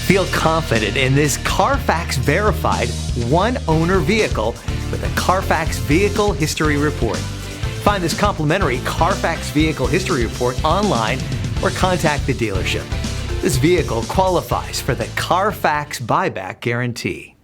Feel confident in this Carfax verified one-owner vehicle with a Carfax Vehicle History Report. Find this complimentary Carfax Vehicle History Report online or contact the dealership. This vehicle qualifies for the Carfax Buyback Guarantee.